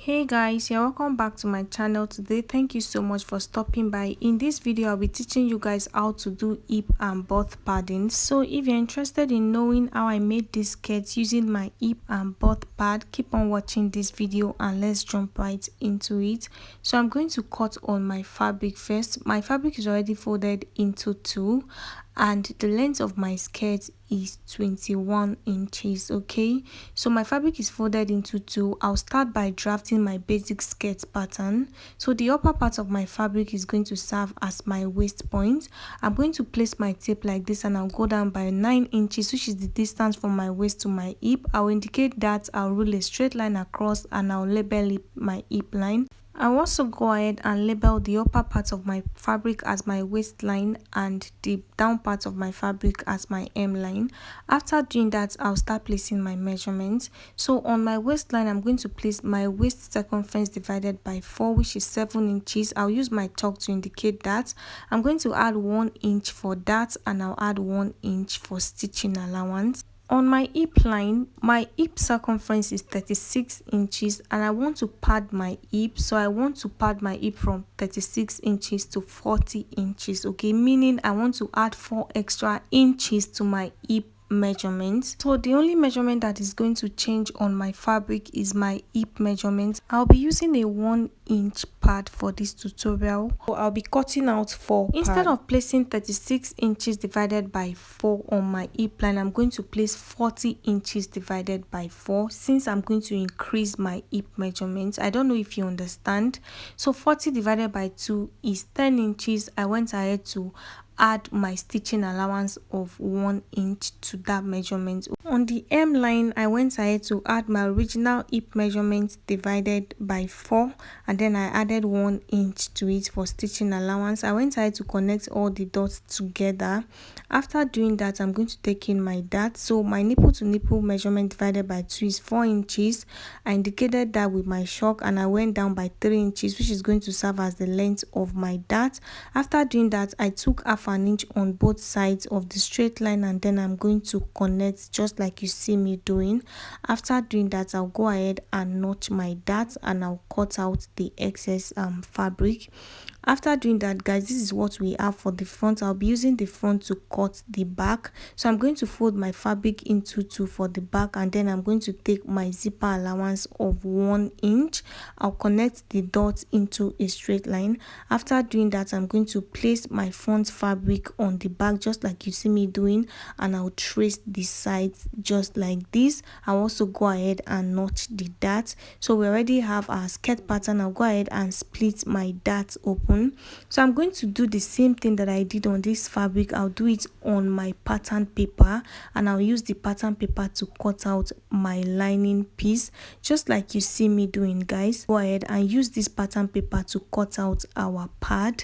Hey guys, you're welcome back to my channel today. Thank you so much for stopping by. In this video I'll be teaching you guys how to do hip and butt padding. So if you're interested in knowing how I made this skirt using my hip and butt pad, keep on watching this video and let's jump right into it. So I'm going to cut on my fabric first. My fabric is already folded into two and the length of my skirt is 21 inches. Okay, so my fabric is folded into two. I'll start by drafting my basic skirt pattern. So the upper part of my fabric is going to serve as my waist point. I'm going to place my tape like this and I'll go down by 9 inches, which is the distance from my waist to my hip. I'll indicate that. I'll rule a straight line across and I'll label it my hip line. I'll also go ahead and label the upper part of my fabric as my waistline and the down part of my fabric as my hemline. After doing that, I'll start placing my measurements. So on my waistline, I'm going to place my waist circumference divided by 4, which is 7 inches. I'll use my chalk to indicate that. I'm going to add 1 inch for that and I'll add 1 inch for stitching allowance. On my hip line, my hip circumference is 36 inches and I want to pad my hip. So I want to pad my hip from 36 inches to 40 inches. Okay, meaning I want to add 4 extra inches to my hip measurements. So the only measurement that is going to change on my fabric is my hip measurement. I'll be using a 1-inch pad for this tutorial. So I'll be cutting out 4 pads. Instead of placing 36 inches divided by 4 on my hip line, I'm going to place 40 inches divided by 4 since I'm going to increase my hip measurement. I don't know if you understand. So 40 divided by 2 is 10 inches. I went ahead to add my stitching allowance of 1 inch to that measurement. On the hemline, I went ahead to add my original hip measurement divided by 4 and then I added 1 inch to it for stitching allowance. I went ahead to connect all the dots together. After doing that, I'm going to take in my dart. So my nipple to nipple measurement divided by 2 is 4 inches. I indicated that with my chalk and I went down by 3 inches, which is going to serve as the length of my dart. After doing that, I took half an inch on both sides of the straight line and then I'm going to connect just like you see me doing. After doing that, I'll go ahead and notch my dart and I'll cut out the excess fabric. After doing that, guys, this is what we have for the front. I'll be using the front to cut the back. So I'm going to fold my fabric into 2 for the back and then I'm going to take my zipper allowance of 1 inch. I'll connect the dots into a straight line. After doing that, I'm going to place my front fabric on the back just like you see me doing and I'll trace the sides just like this. I'll also go ahead and notch the dart. So we already have our skirt pattern. I'll go ahead and split my dart open. So I'm going to do the same thing that I did on this fabric. I'll do it on my pattern paper and I'll use the pattern paper to cut out my lining piece just like you see me doing, guys. Go ahead and use this pattern paper to cut out our pad.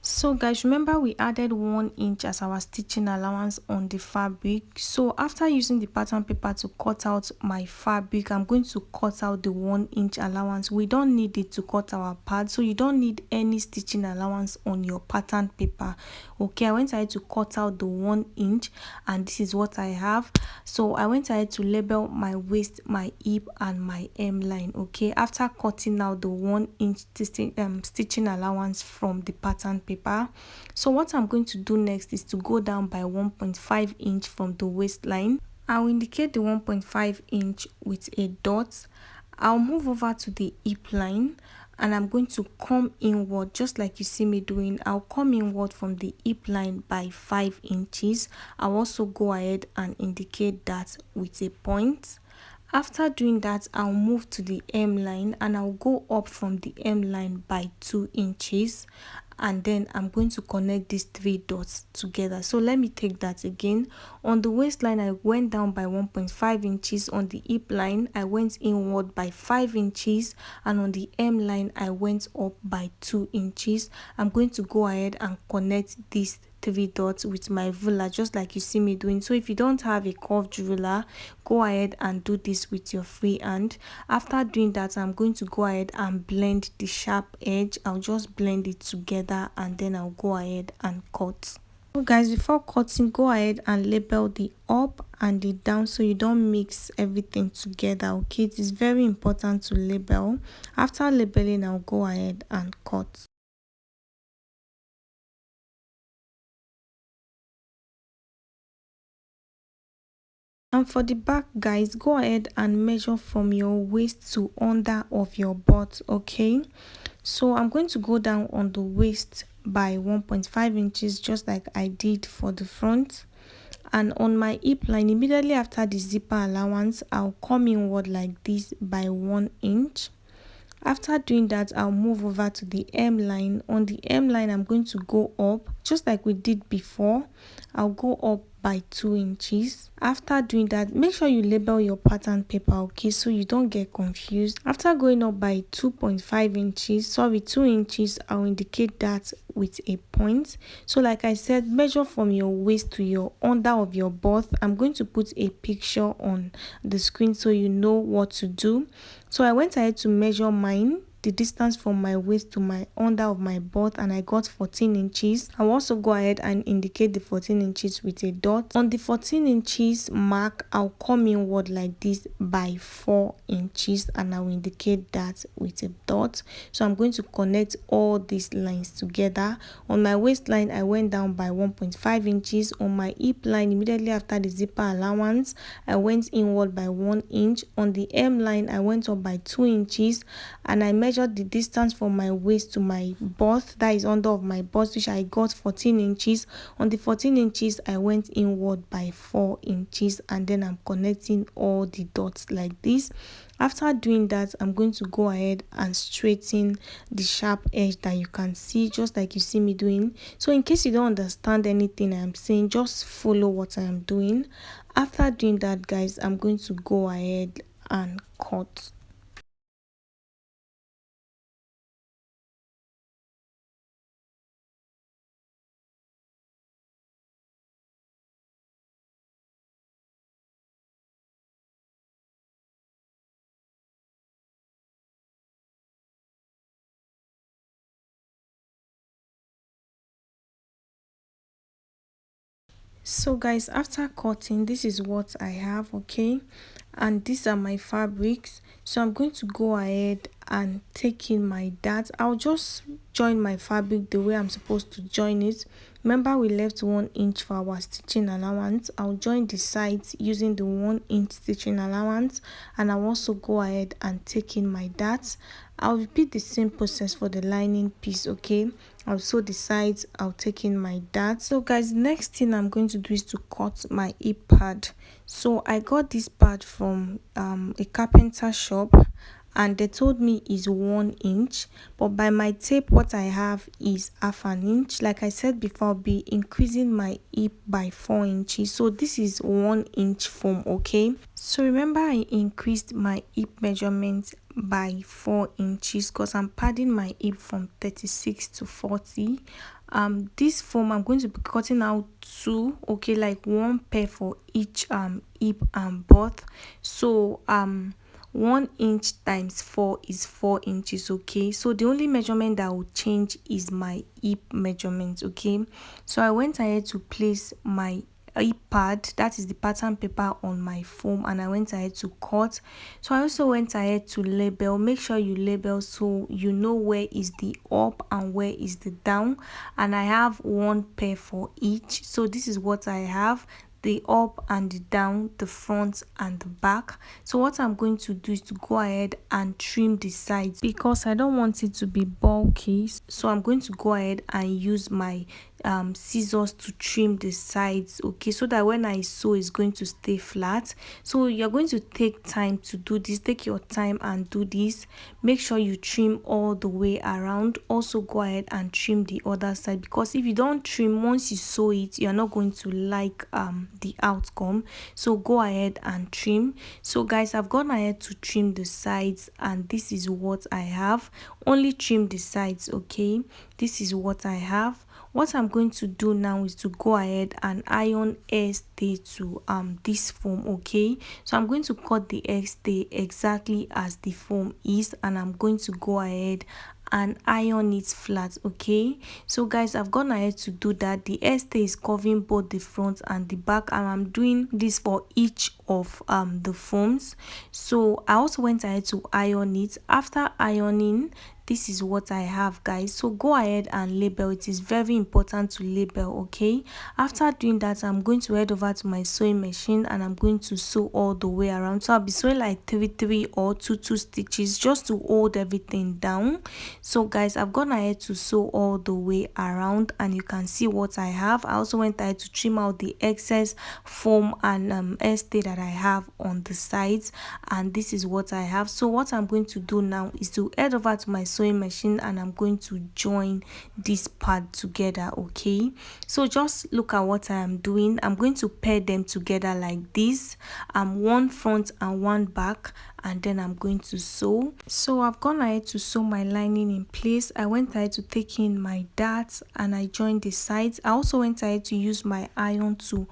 So guys, remember we added 1 inch as our stitching allowance on the fabric. So after using the pattern paper to cut out my fabric, I'm going to cut out the 1 inch allowance. We don't need it to cut our pad, so you don't need any stitching allowance on your pattern paper. Okay, I went ahead to cut out the 1 inch and this is what I have. So I went ahead to label my waist, my hip and my hemline. Okay, after cutting out the 1 inch stitching allowance from the pattern paper. So what I'm going to do next is to go down by 1.5 inch from the waistline. I'll indicate the 1.5 inch with a dot. I'll move over to the hip line and I'm going to come inward just like you see me doing. I'll come inward from the hip line by 5 inches. I'll also go ahead and indicate that with a point. After doing that, I'll move to the hemline and I'll go up from the hemline by 2 inches, and then I'm going to connect these 3 dots together. So let me take that again. On the waistline, I went down by 1.5 inches. On the hip line, I went inward by 5 inches, and on the hemline, I went up by 2 inches. I'm going to go ahead and connect these 3 dots with my ruler, just like you see me doing. So if you don't have a curved ruler, go ahead and do this with your free hand. After doing that, I'm going to go ahead and blend the sharp edge. I'll just blend it together and then I'll go ahead and cut. So guys, before cutting, go ahead and label the up and the down so you don't mix everything together. Okay, it is very important to label. After labeling, I'll go ahead and cut. And for the back, guys, go ahead and measure from your waist to under of your butt. Okay, so I'm going to go down on the waist by 1.5 inches, just like I did for the front. And on my hip line, immediately after the zipper allowance, I'll come inward like this by 1 inch. After doing that, I'll move over to the hemline. On the hemline, I'm going to go up just like we did before. I'll go up by 2 inches. After doing that, make sure you label your pattern paper, okay, so you don't get confused. After going up by 2.5 inches, sorry, 2 inches, I'll indicate that with a point. So like I said, measure from your waist to your under of your butt. I'm going to put a picture on the screen so you know what to do. So I went ahead to measure mine, the distance from my waist to my under of my butt, and I got 14 inches. I'll also go ahead and indicate the 14 inches with a dot. On the 14 inches mark, I'll come inward like this by 4 inches and I'll indicate that with a dot. So I'm going to connect all these lines together. On my waistline, I went down by 1.5 inches. On my hip line, immediately after the zipper allowance, I went inward by 1 inch. On the hem line, I went up by 2 inches, and I measured the distance from my waist to my butt, that is under of my butt, which I got 14 inches. On the 14 inches, I went inward by 4 inches, and then I'm connecting all the dots like this. After doing that, I'm going to go ahead and straighten the sharp edge that you can see, just like you see me doing. So in case you don't understand anything I'm saying, just follow what I am doing. After doing that, guys, I'm going to go ahead and cut. So guys, after cutting, this is what I have, okay, and these are my fabrics. So I'm going to go ahead and take in my dart. I'll just join my fabric the way I'm supposed to join it. Remember, we left 1 inch for our stitching allowance. I'll join the sides using the 1 inch stitching allowance, and I'll also go ahead and take in my darts. I'll repeat the same process for the lining piece, okay. I'll sew the sides, I'll take in my darts. So guys, next thing I'm going to do is to cut my hip pad. So I got this pad from a carpenter shop, and they told me is 1 inch, but by my tape what I have is half an inch. Like I said before, I'll be increasing my hip by 4 inches, so this is 1 inch foam, okay. So remember, I increased my hip measurement by 4 inches because I'm padding my hip from 36 to 40. This foam I'm going to be cutting out 2, okay, like 1 pair for each hip and butt. So 1 inch times 4 is 4 inches, okay. So the only measurement that will change is my hip measurement, okay. So I went ahead to place my hip pad, that is the pattern paper, on my foam, and I went ahead to cut. So I also went ahead to label. Make sure you label so you know where is the up and where is the down, and I have 1 pair for each. So this is what I have: the up and the down, the front and the back. So what I'm going to do is to go ahead and trim the sides because I don't want it to be bulky. So I'm going to go ahead and use my scissors to trim the sides, okay, so that when I sew it's going to stay flat. So you're going to take time to do this. Take your time and do this. Make sure you trim all the way around. Also go ahead and trim the other side, because if you don't trim, once you sew it, you're not going to like the outcome. So go ahead and trim. So guys, I've gone ahead to trim the sides, and this is what I have. Only trim the sides, okay. This is what I have. What I'm going to do now is to go ahead and iron hair stay to this foam, okay. So I'm going to cut the hair stay exactly as the foam is, and I'm going to go ahead and iron it flat, okay. So guys, I've gone ahead to do that. The hair stay is covering both the front and the back, and I'm doing this for each of the foams. So I also went ahead to iron it. After ironing, this is what I have, guys. So go ahead and label. It is very important to label, okay. After doing that, I'm going to head over to my sewing machine, and I'm going to sew all the way around. So I'll be sewing like 3 or 2 stitches just to hold everything down. So guys, I've gone ahead to sew all the way around, and you can see what I have. I also went ahead to trim out the excess foam and hair stay that I have on the sides, and this is what I have. So what I'm going to do now is to head over to my sewing machine, and I'm going to join this part together, okay. So just look at what I am doing. I'm going to pair them together like this, one front and one back, and then I'm going to sew. So I've gone ahead to sew my lining in place. I went ahead to take in my darts, and I joined the sides. I also went ahead to use my iron to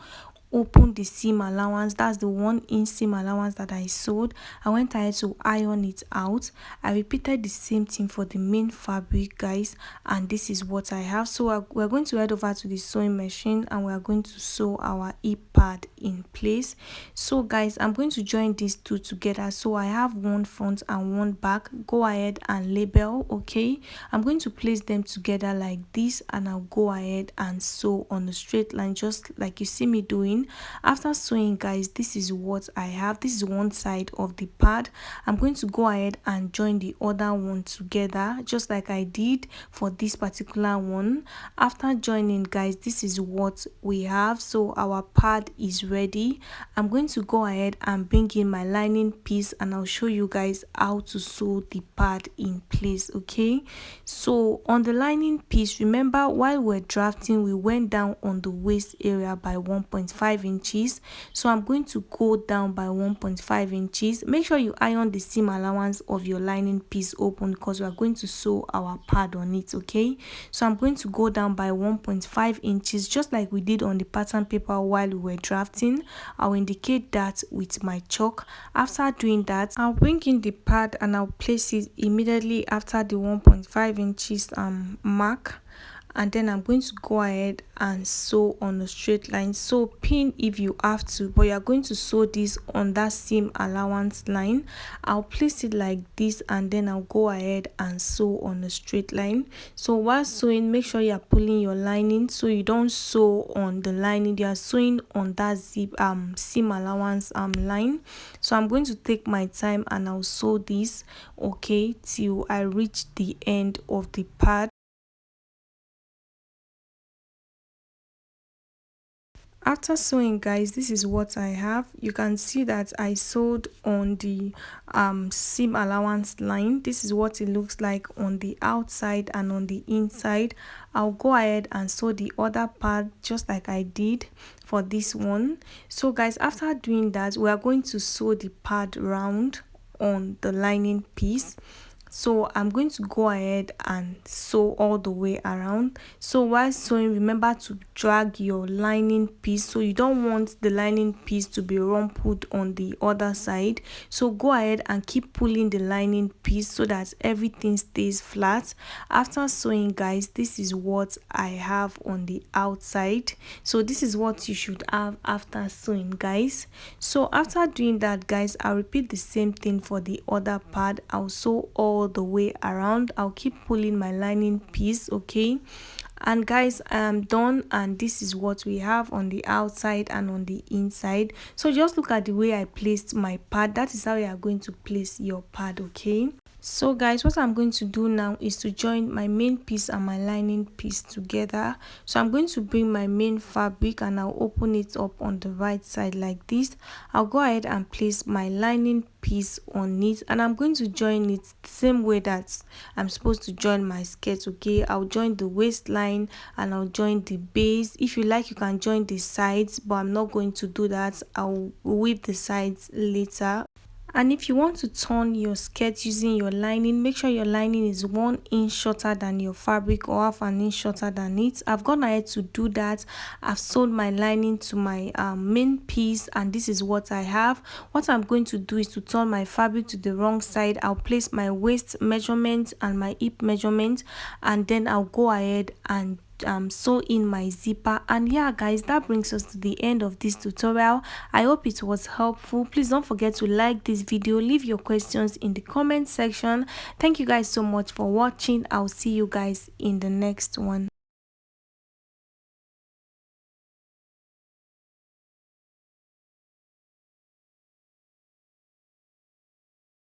open the seam allowance. That's the 1-inch seam allowance that I sewed. I went ahead to iron it out. I repeated the same thing for the main fabric, guys, and this is what I have. So we're going to head over to the sewing machine, and we're going to sew our hip pad in place. So guys, I'm going to join these two together. So I have one front and one back. Go ahead and label, okay. I'm going to place them together like this, and I'll go ahead and sew on a straight line, just like you see me doing. After sewing, guys, this is what I have. This is one side of the pad. I'm going to go ahead and join the other one together, just like I did for this particular one. After joining, guys, this is what we have. So our pad is ready. I'm going to go ahead and bring in my lining piece, and I'll show you guys how to sew the pad in place, okay. So on the lining piece, remember while we're drafting, we went down on the waist area by 1.5 inches. So I'm going to go down by 1.5 inches. Make sure you iron the seam allowance of your lining piece open, because we are going to sew our pad on it, okay. So I'm going to go down by 1.5 inches, just like we did on the pattern paper while we were drafting. I'll indicate that with my chalk. After doing that, I'll bring in the pad, and I'll place it immediately after the 1.5 inches mark, and then I'm going to go ahead and sew on a straight line. So pin if you have to, but you're going to sew this on that seam allowance line. I'll place it like this, and then I'll go ahead and sew on a straight line. So while sewing, make sure you're pulling your lining, so you don't sew on the lining, you are sewing on that seam allowance line. So I'm going to take my time, and I'll sew this, okay, till I reach the end of the pad. After sewing, guys, this is what I have. You can see that I sewed on the seam allowance line. This is what it looks like on the outside and on the inside. I'll go ahead and sew the other part just like I did for this one. So guys, after doing that, we are going to sew the pad round on the lining piece. So I'm going to go ahead and sew all the way around. So while sewing, remember to drag your lining piece, so you don't want the lining piece to be rumpled on the other side. So go ahead and keep pulling the lining piece so that everything stays flat. After sewing, guys, this is what I have on the outside. So this is what you should have after sewing, guys. So after doing that, guys, I'll repeat the same thing for the other part. I'll sew all the way around. I'll keep pulling my lining piece, okay. And guys, I am done, and this is what we have on the outside and on the inside. So just look at the way I placed my pad. That is how you are going to place your pad, okay. So guys, what I'm going to do now is to join my main piece and my lining piece together. So I'm going to bring my main fabric and I'll open it up on the right side like this. I'll go ahead and place my lining piece on it, and I'm going to join it the same way that I'm supposed to join my skirt. Okay, I'll join the waistline and I'll join the base. If you like, you can join the sides, but I'm not going to do that. I'll weave the sides later. And if you want to turn your skirt using your lining, make sure your lining is 1 inch shorter than your fabric or half an inch shorter than it. I've gone ahead to do that. I've sewed my lining to my main piece, and this is what I have. What I'm going to do is to turn my fabric to the wrong side. I'll place my waist measurement and my hip measurement, and then I'll go ahead and sew in my zipper. And yeah guys, that brings us to the end of this tutorial. I hope it was helpful. Please don't forget to like this video, leave your questions in the comment section. Thank you guys so much for watching. I'll see you guys in the next one.